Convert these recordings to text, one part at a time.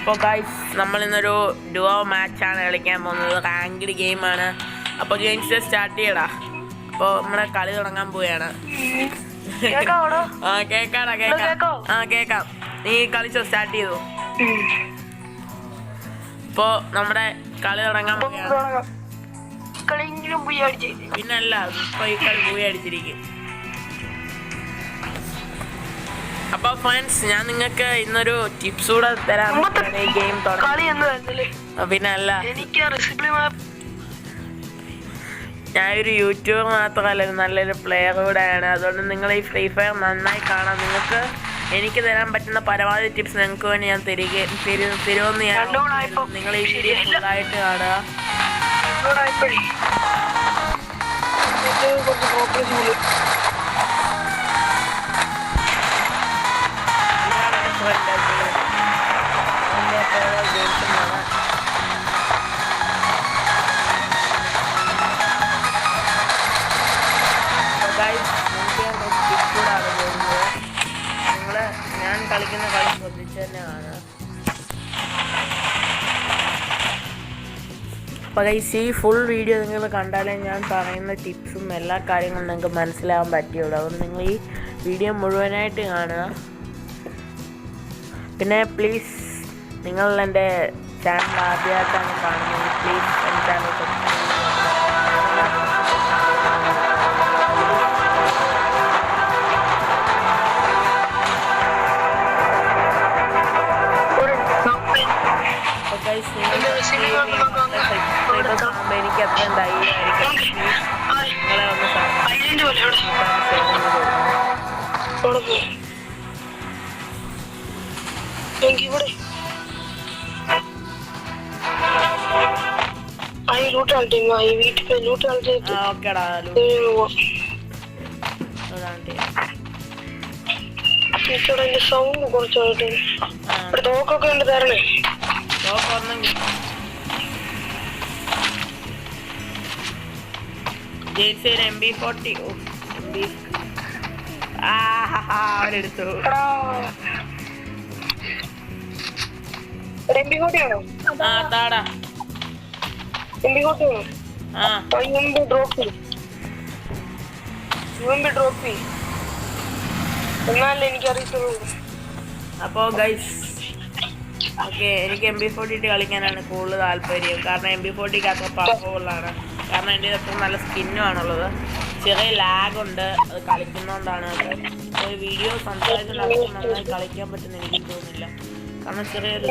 അപ്പോൾ guys നമ്മളിന്നൊരു duo മാച്ചാണ് കളിക്കാൻ പോകുന്നത്. റാങ്ക്ഡ് ഗെയിമാണ്. അപ്പോൾ ഗെയിംസ് സ്റ്റാർട്ട് ചെയ്യടാ. അപ്പോൾ നമ്മുടെ കളി തുടങ്ങാൻ പോവുകയാണ്. കേൾക്കാം. കേൾക്കാം. നീ കളിച്ചോ, സ്റ്റാർട്ട് ചെയ്തു. ഇപ്പോൾ നമ്മുടെ കളി തുടങ്ങാൻ പോവുകയാണ്. പിന്നല്ല, ഇപ്പോൾ ഈ കളി പോയി അടിച്ചിരിക്കും. അപ്പോൾ ഫ്രണ്ട്സ്, ഞാൻ നിങ്ങൾക്ക് ഇന്നൊരു ടിപ്സ് കൂടെ തരാൻ ഈ ഗെയിം പിന്നെ അല്ല, ഞാനൊരു യൂട്യൂബർ മാത്രമല്ല, നല്ലൊരു പ്ലെയർ കൂടെയാണ്. അതുകൊണ്ട് നിങ്ങൾ ഈ ഫ്രീ ഫയർ നന്നായി കാണാം. നിങ്ങൾക്ക് എനിക്ക് തരാൻ പറ്റുന്ന പരമാവധി ടിപ്സ് നിങ്ങൾക്ക് വേണ്ടി ഞാൻ തരുമെന്ന് ഞാൻ നിങ്ങൾ ഈ വീഡിയോ ഫുള്ളായിട്ട് കാണുക. ഞാൻ കളിക്കുന്ന കളി ശ്രദ്ധിച്ച് തന്നെ കാണുക. അപ്പോൾ ഗൈസ്, ഈ ഫുൾ വീഡിയോ നിങ്ങൾ കണ്ടാലേ ഞാൻ പറയുന്ന ടിപ്സും എല്ലാ കാര്യങ്ങളും നിങ്ങൾക്ക് മനസ്സിലാകാൻ പറ്റുള്ളൂ. അതുകൊണ്ട് നിങ്ങൾ ഈ വീഡിയോ മുഴുവനായിട്ട് കാണുക. പിന്നെ പ്ലീസ്, നിങ്ങൾ എൻ്റെ ചാനൽ ആദ്യമായിട്ടാണ് കാണുന്നത്, പ്ലീസ് എൻ്റെ ചാനൽ സബ്സ്ക്രൈബ് ചെയ്യുക. എനിക്ക് അത്രയും ധൈര്യമായിരിക്കും നിങ്ങളെ ഒന്ന് സൗണ്ട് കുറച്ചായിട്ട് തോക്കൊക്കെ ഉണ്ട് തരണേ. MP40 അവരെടുത്തു. എന്നാലേ എനിക്കറിയത്തുള്ളൂ. അപ്പോൾ ഗൈസ്, ഓക്കെ, എനിക്ക് MP40 ഇട്ട് കളിക്കാനാണ് കൂടുതൽ താല്പര്യം. കാരണം MP40 അത്ര പവർഫുള്ളാണ്. കാരണം എൻ്റെ അത്ര നല്ല സ്കിന്നും ആണുള്ളത്. ചെറിയ ലാഗുണ്ട്, അത് കളിക്കുന്നതുകൊണ്ടാണ്. അത് ഒരു വീഡിയോ സംസാരിച്ച് നന്നായി കളിക്കാൻ പറ്റുന്ന എനിക്ക് തോന്നുന്നില്ല. കാരണം ചെറിയൊരു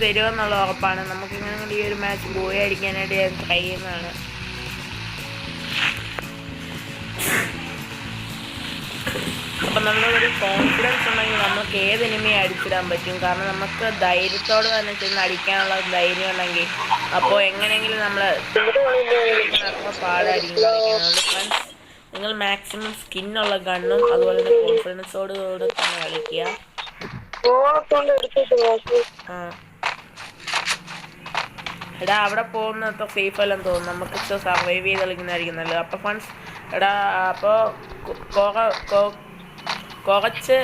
തരുമെന്നുള്ള ഉറപ്പാണ്. നമുക്കിങ്ങനെ ഈ ഒരു മാച്ച് പോയി അടിക്കാനായിട്ട് ഞാൻ ട്രൈ ചെയ്യുന്നതാണ്. അപ്പം നമ്മളൊരു കോൺഫിഡൻസ് ഉണ്ടെങ്കിൽ നമുക്ക് ഏത് എനിമിയെ അടിച്ചിടാൻ പറ്റും. കാരണം നമുക്ക് ധൈര്യത്തോട് തന്നെ ചെന്ന് അടിക്കാനുള്ള ധൈര്യം ഉണ്ടെങ്കിൽ അപ്പോൾ എങ്ങനെയെങ്കിലും നമ്മൾ അത്ര പാടായിരിക്കും കളിക്കുന്നത്. ഫ്രണ്ട്സ്, നിങ്ങൾ മാക്സിമം സ്കിന്നുള്ള ഗണ്ണും അതുപോലെ തന്നെ കോൺഫിഡൻസോട് കൂടെ തന്നെ കളിക്കുക. എടാ, അവിടെ പോകുന്നത്ര സേഫ് അല്ലെന്ന് തോന്നുന്നു. നമുക്ക് സർവൈവ് ചെയ്ത് കളിക്കുന്നതായിരിക്കും നല്ലത്. അപ്പോൾ ഫ്രണ്ട്സ്, എടാ, അപ്പോൾ കുറച്ച്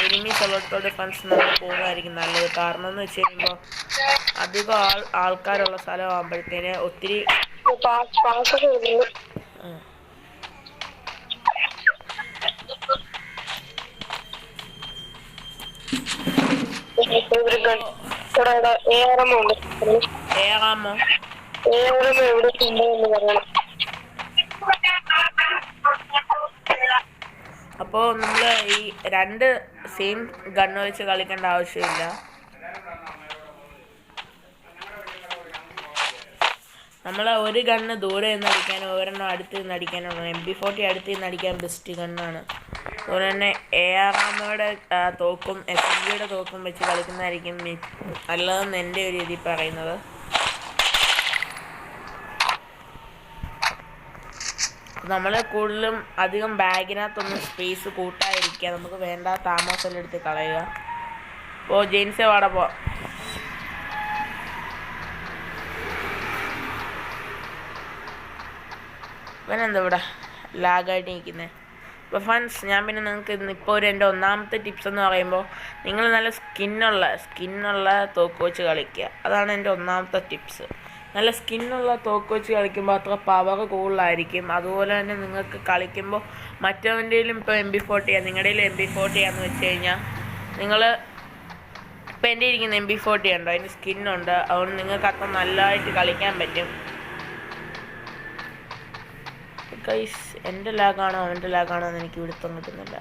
എനിമീസ് ഉള്ളിടത്തോട് ഫ്രണ്ട്സ് നമ്മൾ പോകുന്നതായിരിക്കും നല്ലത്. കാരണം എന്ന് വെച്ച് കഴിയുമ്പോൾ അധികം ആൾക്കാരുള്ള സ്ഥലമാകുമ്പോഴത്തേന് ഒത്തിരി അപ്പോൾ നമ്മൾ ഈ രണ്ട് സെയിം ഗണ്ണ് വെച്ച് കളിക്കേണ്ട ആവശ്യമില്ല. നമ്മൾ ഒരു ഗണ്ണ് ദൂരെ നിന്ന് അടിക്കാനും ഒരെണ്ണം അടുത്ത് നിന്ന് അടിക്കാനും. MP40 അടുത്ത് നിന്ന് അടിക്കാൻ ബെസ്റ്റ് ഗണ്ണാണ്. അതുപോലെ തന്നെ ARMയുടെ തോക്കും SMGയുടെ തോക്കും വെച്ച് കളിക്കുന്നതായിരിക്കും നല്ലതെന്ന് എൻ്റെ ഒരു രീതി പറയുന്നത്. നമ്മൾ കൂടുതലും അധികം ബാഗിനകത്തൊന്നും സ്പേസ് കൂട്ടാതിരിക്കുക. നമുക്ക് വേണ്ട താമസം എടുത്ത് കളയുക. അപ്പോൾ ജെയിൻസേ വാട പോ. ഇവനെന്താ ഇവിടെ ലാഗായിട്ട് നിൽക്കുന്നത്. അപ്പോൾ ഫ്രണ്ട്സ്, ഞാൻ പിന്നെ നിങ്ങൾക്ക് ഇപ്പോൾ എൻ്റെ ഒന്നാമത്തെ ടിപ്സ് എന്ന് പറയുമ്പോൾ നിങ്ങൾ നല്ല സ്കിന്നുള്ള തോക്ക് വെച്ച് കളിക്കുക. അതാണ് എൻ്റെ ഒന്നാമത്തെ ടിപ്സ്. നല്ല സ്കിന്നുള്ള തോക്ക് വെച്ച് കളിക്കുമ്പോൾ അത്ര പവർ കൂടുതലായിരിക്കും. അതുപോലെ തന്നെ നിങ്ങൾക്ക് കളിക്കുമ്പോൾ മറ്റവൻ്റെയിലും ഇപ്പോൾ MP40 നിങ്ങളുടെ MP40 വെച്ച് കഴിഞ്ഞാൽ നിങ്ങൾ ഇപ്പോൾ എൻ്റെ ഇരിക്കുന്ന MP40 ഉണ്ടോ, അതിന് സ്കിന്നുണ്ട്. അതുകൊണ്ട് നിങ്ങൾക്ക് അത്ര നല്ലതായിട്ട് കളിക്കാൻ പറ്റും. ഗൈസ്, എൻ്റെ ലാഗാണോ അവൻ്റെ ലാഗാണോ എന്ന് എനിക്ക് പിടുത്തം കിട്ടുന്നില്ല.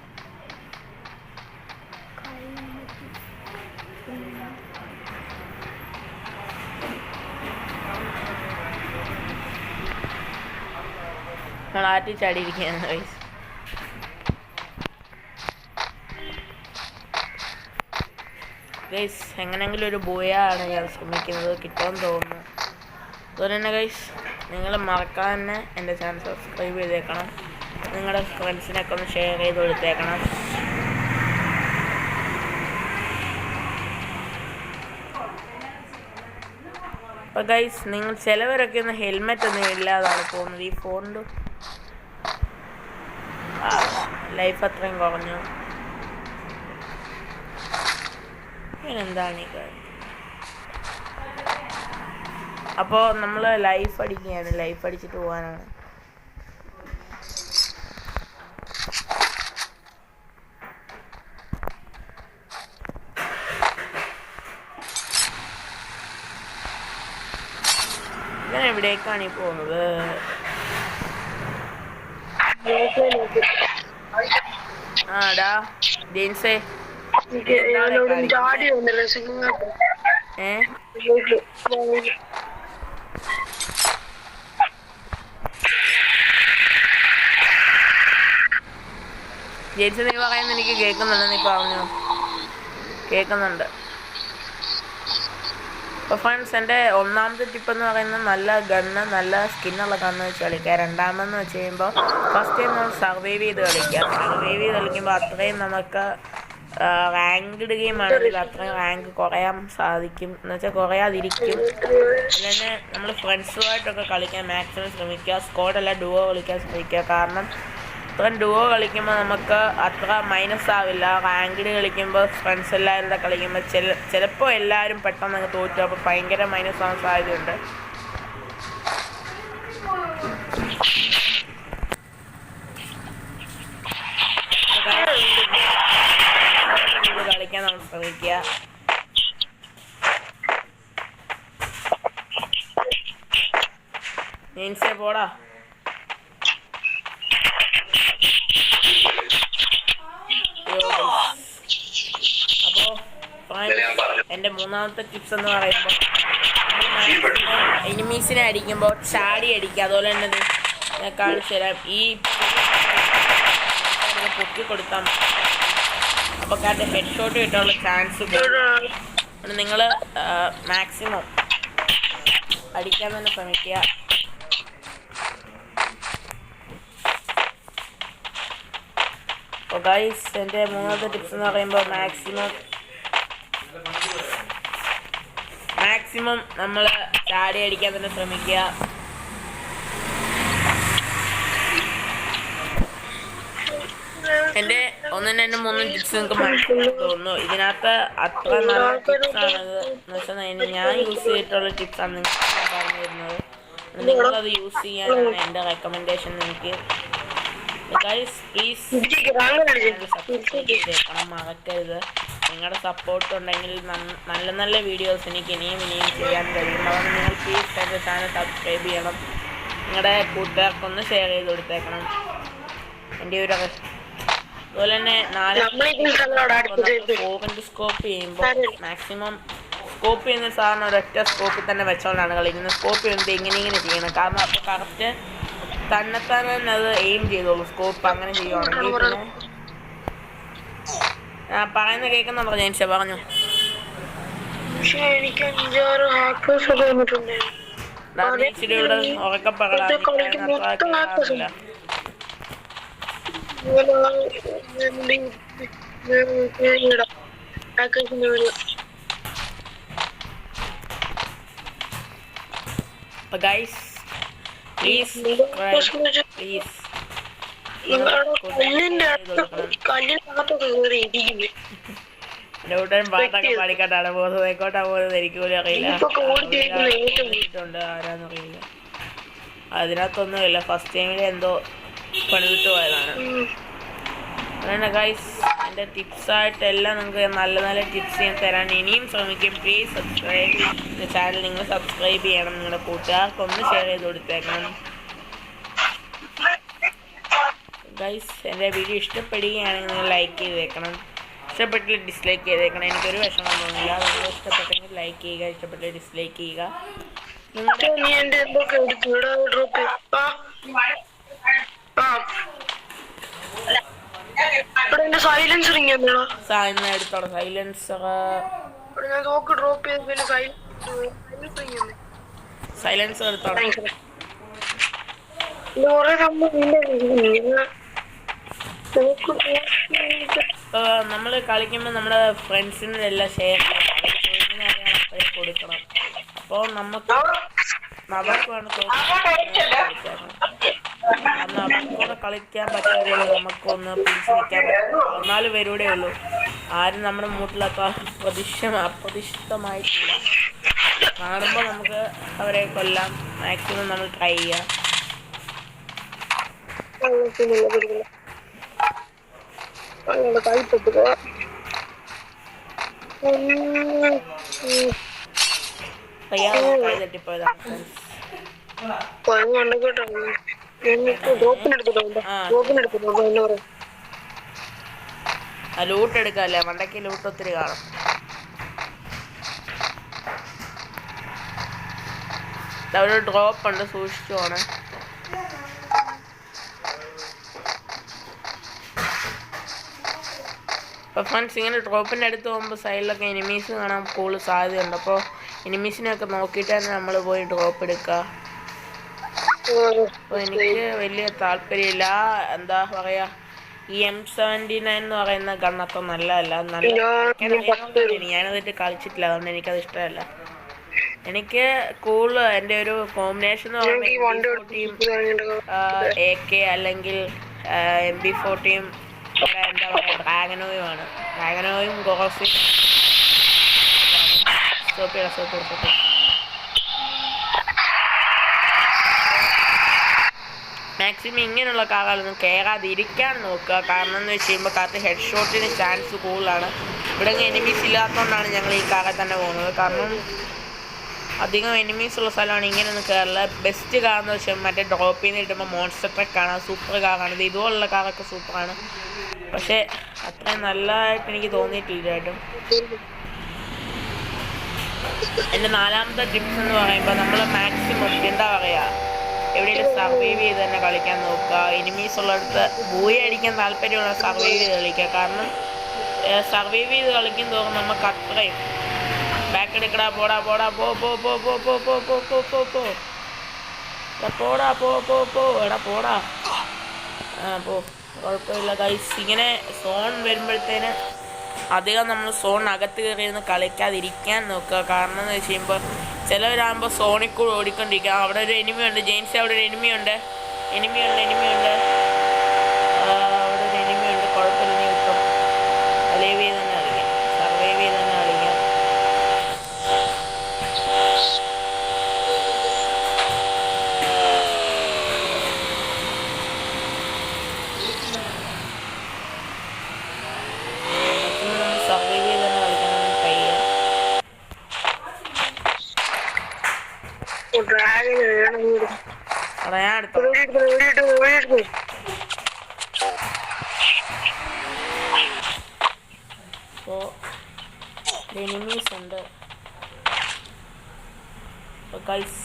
നമ്മൾ ആറ്റി ചാടിയിരിക്കുകയാണ് ഗൈസ്. ഗൈസ്, എങ്ങനെയെങ്കിലും ഒരു ബോയാണ് ഞാൻ ശ്രമിക്കുന്നത്, കിട്ടുമെന്ന് തോന്നുന്നു. അതുപോലെ തന്നെ ഗൈസ്, നിങ്ങൾ മറക്കാതെ തന്നെ എൻ്റെ ചാനൽ സബ്സ്ക്രൈബ് ചെയ്തേക്കണം. നിങ്ങളുടെ ഫ്രണ്ട്സിനൊക്കെ ഒന്ന് ഷെയർ ചെയ്ത് കൊടുത്തേക്കണം. അപ്പോൾ ഗൈസ്, നിങ്ങൾ ചിലവരൊക്കെ ഒന്ന് ഹെൽമെറ്റ് ഒന്നും ഇല്ലാതാണ് പോകുന്നത്. ഈ ഫോണിൻ്റെ ലൈഫ് അത്രയും കുറഞ്ഞു. എന്താണ് ഈ കാര്യം? അപ്പോൾ നമ്മൾ ലൈഫ് അടിക്കുകയാണ്. ലൈഫ് അടിച്ചിട്ട് പോകാനാണ്. ഞാൻ എവിടേക്കാണ് ഈ പോകുന്നത്? ആടാ ജെയിൻസേ, ജെയിൻസ് നീ പറയുന്നത് എനിക്ക് കേൾക്കുന്നുണ്ട്. നീ പറഞ്ഞു കേൾക്കുന്നുണ്ട്. അപ്പോൾ ഫ്രണ്ട്സ്, എൻ്റെ ഒന്നാമത്തെ ടിപ്പ് എന്ന് പറയുന്നത് നല്ല നല്ല സ്കിന്നുള്ള ഗണ്ണ് വെച്ച് കളിക്കുക. രണ്ടാമെന്ന് വെച്ച് കഴിയുമ്പോൾ ഫസ്റ്റ് ടൈം നമ്മൾ സർവൈവ് ചെയ്ത് കളിക്കുക. സർവൈവ് ചെയ്ത് കളിക്കുമ്പോൾ അത്രയും നമുക്ക് റാങ്ക്ഡ് ഗെയിം ആണെങ്കിൽ അത്രയും റാങ്ക് കുറയാൻ സാധിക്കും. എന്ന് വെച്ചാൽ കുറയാതിരിക്കും. പിന്നെ നമ്മൾ ഫ്രണ്ട്സുമായിട്ടൊക്കെ കളിക്കാൻ മാക്സിമം ശ്രമിക്കുക. സ്ക്വാഡല്ല ഡുവോ കളിക്കാൻ ശ്രമിക്കുക. കാരണം അത്രയും ഡുവോ കളിക്കുമ്പോൾ നമുക്ക് അത്ര മൈനസ് ആവില്ല. റാങ്ക്ഡ് കളിക്കുമ്പോൾ ഫ്രണ്ട്സ് എല്ലാവരും കൂടെ കളിക്കുമ്പോൾ ചിലപ്പോൾ എല്ലാവരും പെട്ടെന്ന് അങ്ങ് തോറ്റു. അപ്പോൾ ഭയങ്കര മൈനസ് ആവാൻ സാധ്യതയുണ്ട്. കളിക്കാൻ നമ്മൾ ശ്രമിക്കുക. ജെയിൻസേ പോടാ. അപ്പോൾ എൻ്റെ മൂന്നാമത്തെ ടിപ്സ് എന്ന് പറയുമ്പോൾ എനിമീസിനെ അടിക്കുമ്പോൾ ചാടി അടിക്കുക. അതുപോലെ തന്നെ ഞാൻ കാണിച്ചു തരാം. ഈ പൊക്കി കൊടുത്താൽ അപ്പോൾ കാരണം ഹെഡ് ഷോട്ട് കിട്ടാനുള്ള ചാൻസ് കൂടും. നിങ്ങൾ മാക്സിമം അടിക്കാൻ തന്നെ ശ്രമിക്കുക. അപ്പോൾ ഗൈസ്, എൻ്റെ മൂന്നാമത്തെ ടിപ്സ് എന്ന് പറയുമ്പോൾ മാക്സിമം നമ്മൾ ചാടി അടിക്കാൻ തന്നെ ശ്രമിക്കുക. എൻ്റെ ഒന്നിനും മൂന്നും ടിപ്സ് നിങ്ങൾക്ക് മനസ്സിലാക്കി തോന്നുന്നു. ഇതിനകത്ത് അത്ര നല്ല ടിപ്സാണത്. എന്ന് വെച്ചാൽ ഞാൻ യൂസ് ചെയ്തിട്ടുള്ള ടിപ്സാണ് നിങ്ങൾക്ക് പറഞ്ഞു തരുന്നത്. നിങ്ങളത് യൂസ് ചെയ്യാനാണ് എൻ്റെ റെക്കമെൻഡേഷൻ. എനിക്ക് ഗൈസ് പ്ലീസ് സബ്സ്ക്രൈബ് ചെയ്തേക്കണം, മറക്കരുത്. നിങ്ങളുടെ സപ്പോർട്ട് ഉണ്ടെങ്കിൽ നല്ല വീഡിയോസ് എനിക്ക് ഇനിയും ചെയ്യാൻ കഴിയും. അതുകൊണ്ട് നിങ്ങൾ പ്ലീസ് എൻ്റെ ചാനൽ സബ്സ്ക്രൈബ് ചെയ്യണം. നിങ്ങളുടെ കൂട്ടുകാർക്കൊന്ന് ഷെയർ ചെയ്ത് കൊടുത്തേക്കണം. എൻ്റെ ഒരു അതുപോലെ തന്നെ 4 സ്കോപ്പ് ചെയ്യുമ്പോൾ മാക്സിമം സ്കോപ്പ് ചെയ്യുന്ന സാധാരണ ഒരൊറ്റ സ്കോപ്പിൽ തന്നെ വെച്ചോണ്ടാണ് കളിക്കുന്നത്. സ്കോപ്പ് ചെയ്യുന്നത് ഇങ്ങനെ ചെയ്യണം. കാരണം അപ്പോൾ കറക്റ്റ് തന്നെത്താൻ തന്നെ അത് എയിം ചെയ്തോളൂ. സ്കോപ്പ് അങ്ങനെ ചെയ്യുവാണെങ്കിൽ. പിന്നെ പറയുന്ന കേൾക്കുന്നുണ്ടോ ജെയിൻസ്? പറഞ്ഞു. ഇച്ചിരി ഇവിടെ ഉറക്കപ്പകലാറില്ല. അപ്പോൾ ഗൈസ്, പ്ലീസ് സബ്സ്ക്രൈബ് പ്ലീസ്. കല്ലിനകത്തൊക്കെ കയറി ഇരിക്കുന്നു. ഡൗട്ടൻ പാട്ടൊക്കെ പാടിക്കാട്ടാണ് പോകുന്നത്. എങ്ങോട്ടാ പോകുന്നത് എനിക്ക് പോലും അറിയില്ല. ആരാന്നറിയില്ല. അതിനകത്തൊന്നുമില്ല. ഫസ്റ്റ് ടൈമിൽ എന്തോ പണിതിട്ട് പോയതാണ്. അതുകൊണ്ട് ഗൈസ് എൻ്റെ ടിപ്സായിട്ടെല്ലാം നിങ്ങൾക്ക് നല്ല നല്ല ടിപ്സ് ഞാൻ തരാൻ ഇനിയും ശ്രമിക്കും. Please subscribe channel. നിങ്ങൾ സബ്സ്ക്രൈബ് ചെയ്യണം. നിങ്ങളുടെ കൂട്ടുകാർക്കൊന്ന് ഷെയർ ചെയ്ത് കൊടുത്തേക്കണം ഗൈസ്. എൻ്റെ വീഡിയോ ഇഷ്ടപ്പെടുകയാണെങ്കിൽ നിങ്ങൾ ലൈക്ക് ചെയ്തേക്കണം. ഇഷ്ടപ്പെട്ടില്ല ഡിസ്ലൈക്ക് ചെയ്തേക്കണം. എനിക്കൊരു വിഷമം തോന്നില്ല. നിങ്ങൾ ഇഷ്ടപ്പെട്ടെങ്കിൽ ലൈക്ക് ചെയ്യുക, ഇഷ്ടപ്പെട്ടില്ല ഡിസ്ലൈക്ക് ചെയ്യുക. സൈലൻസർ എടുത്തോളാം. സൈലൻസർ എടുത്തോളാം. നമ്മൾ കളിക്കുമ്പോൾ നമ്മുടെ ഫ്രണ്ട്സിനെല്ലാം ഷെയർ ചെയ്യണം. കൊടുക്കണം. അപ്പോൾ അവർക്കാണ് അന്ന് അവർക്കൂടെ കളിക്കാൻ പറ്റാതെ നമുക്കൊന്ന് പിടിച്ച് നിൽക്കാൻ പറ്റും. 14 പേരൂടെ ഉള്ളൂ. ആരും നമ്മുടെ മൂട്ടിലൊക്കെ അപ്രതീക്ഷിതമായിട്ടില്ല. കാണുമ്പോൾ നമുക്ക് അവരെ കൊല്ലാം. മാക്സിമം നമ്മൾ ട്രൈ ചെയ്യാം. കൈ തട്ടിപ്പോയതാണ് ലൂട്ട് എടുക്കാല്ലേ. മണ്ടയ്ക്ക് ലൂട്ട് ഒത്തിരി കാണും. ഒരു ഡ്രോപ്പ് ഉണ്ട്, സൂക്ഷിച്ചു പോണേ. അപ്പോൾ ഫ്രണ്ട്സ് ഇങ്ങനെ ഡ്രോപ്പിൻ്റെ അടുത്ത് പോകുമ്പോൾ സൈഡിലൊക്കെ എനിമീസ് കാണാൻ കൂടുതൽ സാധ്യതയുണ്ട്. അപ്പോൾ എനിമീസിനെയൊക്കെ നോക്കിയിട്ട് തന്നെ നമ്മൾ പോയി ഡ്രോപ്പ് എടുക്കുക. അപ്പോൾ എനിക്ക് വലിയ താല്പര്യമില്ല. എന്താ പറയുക, ഈ M79 എന്ന് പറയുന്ന ഗണ്ണൊക്കെ നല്ലതല്ല. ഞാനതിട്ട് കളിച്ചിട്ടില്ല, അതുകൊണ്ട് എനിക്കത് ഇഷ്ടമല്ല. എനിക്ക് കൂടുതൽ എൻ്റെ ഒരു കോമ്പിനേഷൻ എന്ന് പറയുമ്പോൾ AK അല്ലെങ്കിൽ MP40 എന്താ പറയുക ഡ്രാഗനോയുമാണ്. ഡ്രാഗനോയും ഗോസും മാക്സിമം ഇങ്ങനെയുള്ള കാറുകളൊന്നും കയറാതിരിക്കാൻ നോക്കുക. കാരണം എന്ന് വെച്ച് കഴിയുമ്പോൾ കാത്ത് ഹെഡ് ഷോട്ടിന് ചാൻസ് കൂടുതലാണ്. ഇവിടെ എനിമീസ് ഇല്ലാത്തതുകൊണ്ടാണ് ഞങ്ങൾ ഈ കാറിൽ തന്നെ പോകുന്നത്. കാരണം അധികം എനിമീസ് ഉള്ള സ്ഥലമാണ്. ഇങ്ങനെയൊന്നും കയറില്ല. ബെസ്റ്റ് കാർ എന്ന് വെച്ചാൽ മറ്റേ ഡ്രോപ്പിൽ നിന്ന് കിട്ടുമ്പോൾ മോൺസ്റ്റർ ട്രക്കാണ്. സൂപ്പർ കാറാണ്. ഇത് ഇതുപോലുള്ള കാറൊക്കെ സൂപ്പറാണ്. പക്ഷേ അത്രയും നല്ലതായിട്ട് എനിക്ക് തോന്നിയിട്ടില്ല കേട്ടോ. എൻ്റെ 4ാമത്തെ ടിപ്സ് എന്ന് പറയുമ്പോൾ നമ്മൾ മാക്സിമം എന്താ പറയുക, എവിടെയെങ്കിലും സർവൈവ് ചെയ്ത് തന്നെ കളിക്കാൻ നോക്കുക. എനിമീസ് ഉള്ളിടത്ത് ബൂയി അടിക്കാൻ താല്പര്യമുള്ള സർവൈവ് ചെയ്ത് കളിക്കുക. കാരണം സർവൈവ് ചെയ്ത് കളിക്കും തോറും നമുക്ക് അത്രയും ബാക്ക് എടുക്കടാ. പോടാ പോടാ പോ പോ പോ പോ പോ പോ പോ പോ പോ പോ പോടാ പോ പോ പോ എടാ പോടാ. പോ, കുഴപ്പമില്ല ഗൈസ്. ഇങ്ങനെ സോൺ വരുമ്പോഴത്തേന് അധികം നമ്മൾ സോണിനകത്ത് കയറിയിരുന്ന് കളിക്കാതിരിക്കാൻ നോക്കുക. കാരണം എന്ന് വെച്ച് കഴിയുമ്പോൾ ചിലവരാകുമ്പോൾ സോണിൽ കൂടെ ഓടിക്കൊണ്ടിരിക്കുക. അവിടെ ഒരു എനിമിയുണ്ട്. ജെയിൻസ് അവിടെ ഒരു എനിമിയുണ്ട്. അവിടെ ഒരു എനിമിയുണ്ട്. കുഴപ്പമില്ല, നീ കിട്ടും. ലൈവ് ചെയ്ത് തന്നെ കളിക്കാം, സർവൈവ് ചെയ്ത് തന്നെ കളിക്കാം. സർവൈവ് ചെയ്ത് തന്നെ കളിക്കാൻ ട്രൈ ചെയ്യാം. ഞാൻ എടുത്തു. അപ്പോൾ എനിമീസ് ഉണ്ട്. ഗൈസ്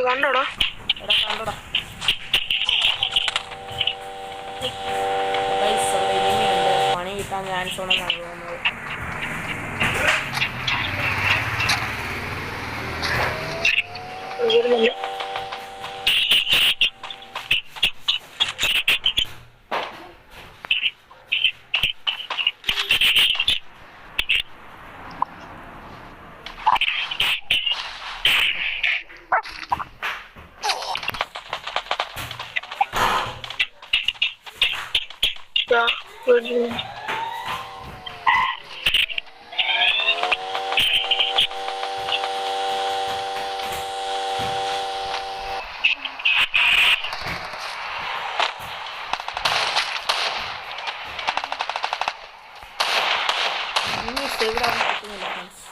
കണ്ടോടാ, എടാ കണ്ടോടാ ഗൈസ്, എനിമിയുണ്ട്. പണി കിട്ടാൻ ചാൻസ് ഉണ്ടെന്നാണ് തോന്നുന്നത്. സേവ് ആവാൻ പറ്റുന്നില്ല ഫ്രണ്ട്സ്.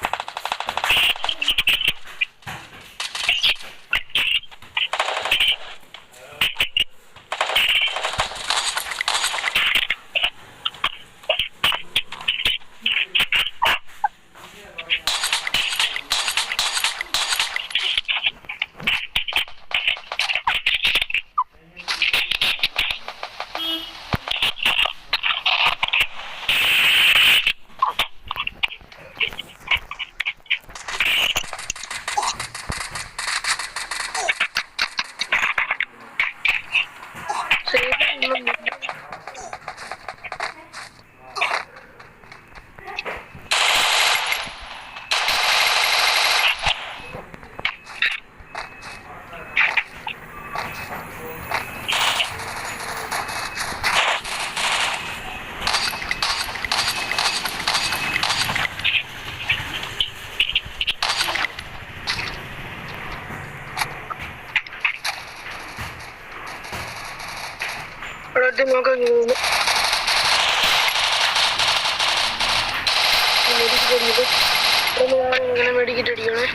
മെഡിക്കറ്റ് അടിക്കണേ.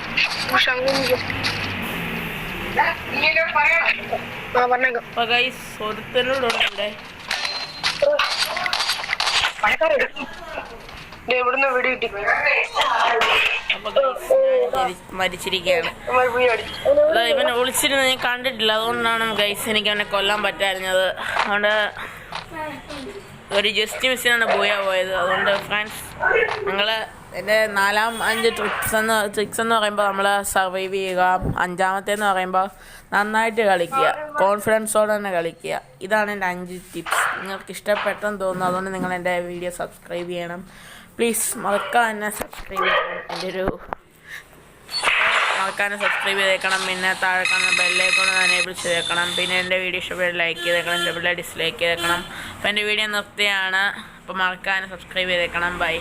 പക്ഷെ അങ്ങനെ പറഞ്ഞേക്കാം. അപ്പൊ ഗൈസ് ഒരുത്തനോടുണ്ട് ഇവിടെ. എവിടുന്ന് വെടി കിട്ടി? അപ്പൊ ഗൈസ് മരിച്ചിരിക്കുകയാണ്. ഇവനെ വിളിച്ചിരുന്ന് ഞാൻ കണ്ടിട്ടില്ല, അതുകൊണ്ടാണ് ഗൈസ് എനിക്ക് അവനെ കൊല്ലാൻ പറ്റായിരുന്നത്. അതുകൊണ്ട് ഒരു ജസ്റ്റ് മിസ്സിനാണ് പോയത്. അതുകൊണ്ട് ഫ്രണ്ട്സ്, നിങ്ങൾ എൻ്റെ 4-5 ട്രിക്സ് എന്ന് പറയുമ്പോൾ നമ്മൾ സർവൈവ് ചെയ്യുക, 5-മത്തേന്ന് പറയുമ്പോൾ നന്നായിട്ട് കളിക്കുക, കോൺഫിഡൻസോടെ തന്നെ കളിക്കുക. ഇതാണ് എൻ്റെ 5 ടിപ്സ്. നിങ്ങൾക്ക് ഇഷ്ടപ്പെട്ടെന്ന് തോന്നുന്നു, അതുകൊണ്ട് നിങ്ങൾ എൻ്റെ വീഡിയോ സബ്സ്ക്രൈബ് ചെയ്യണം പ്ലീസ്. മറക്കാതെ തന്നെ സബ്സ്ക്രൈബ് ചെയ്യണം. മറക്കാതെ സബ്സ്ക്രൈബ് ചെയ്തേക്കണം. പിന്നെ താഴെ കാണുന്ന ബെല്ലൈക്കൺ എനേബിൾ ചെയ്തേക്കണം. പിന്നെ എൻ്റെ വീഡിയോ ഇഷ്ടപ്പെട്ട് ലൈക്ക് ചെയ്തേക്കണം, ഇഷ്ടപ്പെട്ട് ഡിസ്ലൈക്ക് ചെയ്തേക്കണം. അപ്പോൾ എൻ്റെ വീഡിയോ നിർത്തിയാണ്. അപ്പോൾ മറക്കാതെ സബ്സ്ക്രൈബ് ചെയ്തേക്കണം. ബൈ.